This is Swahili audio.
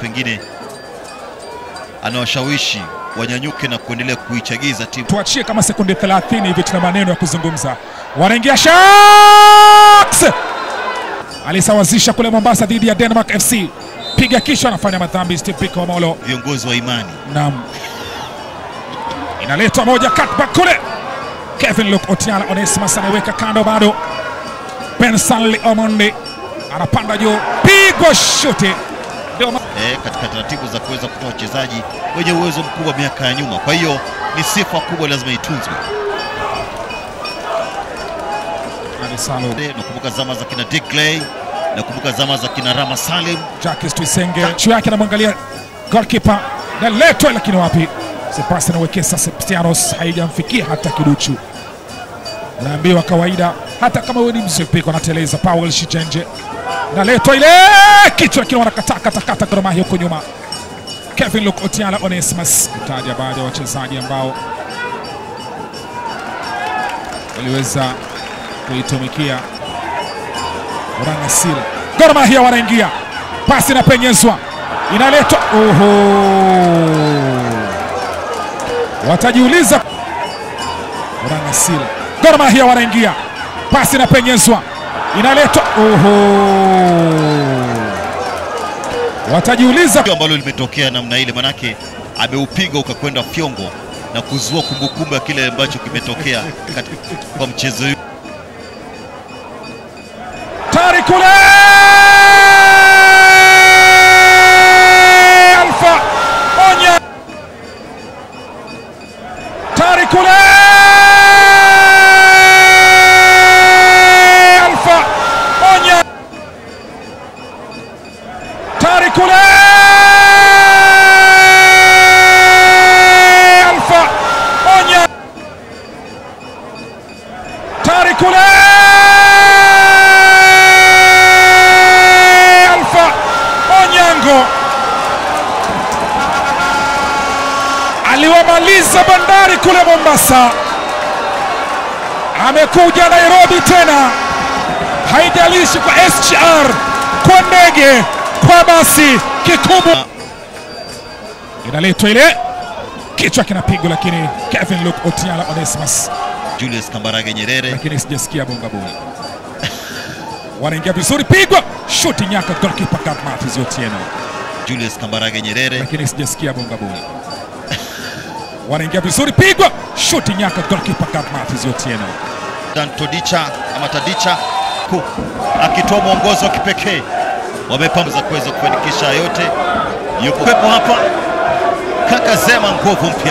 pengine anawashawishi wanyanyuke na kuendelea kuichagiza timu. Tuachie kama sekunde 30 hivi, tuna maneno ya kuzungumza. Wanaingia Sharks! Alisawazisha kule Mombasa dhidi ya Denmark FC. Piga kisha anafanya madhambi Steve Biko Molo. Viongozi wa imani. Naam. Inaletwa moja cutback kule. Kevin Luke Otiala Onesimus anaweka kando bado. Ben Stanley Omondi anapanda juu. Pigwa shuti. Katika taratibu za kuweza kutoa wachezaji wenye uwezo mkubwa miaka ya nyuma. Kwa hiyo ni sifa kubwa lazima itunzwe. Nakumbuka zama za kina Dick Clay, nakumbuka zama za kina Rama Salim. Jacques Tuisenge juu yake anamwangalia goalkeeper na leto, lakini wapi? Sebastian Wekesa Sebastianos haijamfikia hata kiduchu. Naambiwa kawaida hata kama wewe ni mzipiko anateleza. Powell Shijenje na leto ile kichwa kile wanakata Gor Mahia huko nyuma. Kevin Luke Otiala Onesimus kutaja baadhi ya wachezaji ambao waliweza kuitumikia Rangasil. Gor Mahia wanaingia, pasi inapenyezwa, inaletwa. Watajiuliza Rangasil. Gor Mahia wanaingia, pasi inapenyezwa, inaletwa. Watajiuliza ambalo limetokea namna ile, manake ameupiga ukakwenda fyongo na kuzua kumbukumbu ya kile ambacho kimetokea kwa mchezo huu. Tarikule Alfa Onya, Tarikule Alfa Onya, Tarikule Alfa Onya, Tarikule aliwamaliza Bandari kule Mombasa, amekuja Nairobi tena, haijalishi kwa SGR, kwa ndege, kwa basi kikubwa. Inaletwa ile, kichwa kinapigwa, lakini Kevin Luke Otiala Onesimus, Julius Kambarage Nyerere, lakini sijasikia bonga boli. Wanaingia vizuri, pigwa shuti nyaka goalkeeper Matthews Otieno. Julius Kambarage Nyerere, lakini sijasikia bonga boli. Wanaingia vizuri, pigwa shuti nyaka goalkeeper Matthews Otieno. Dan Todicha ama Tadicha akitoa mwongozo wa kipekee, wamepamza kuweza kufanikisha yote. Yupo pepo hapa, Kaka Zema nguvu mpya.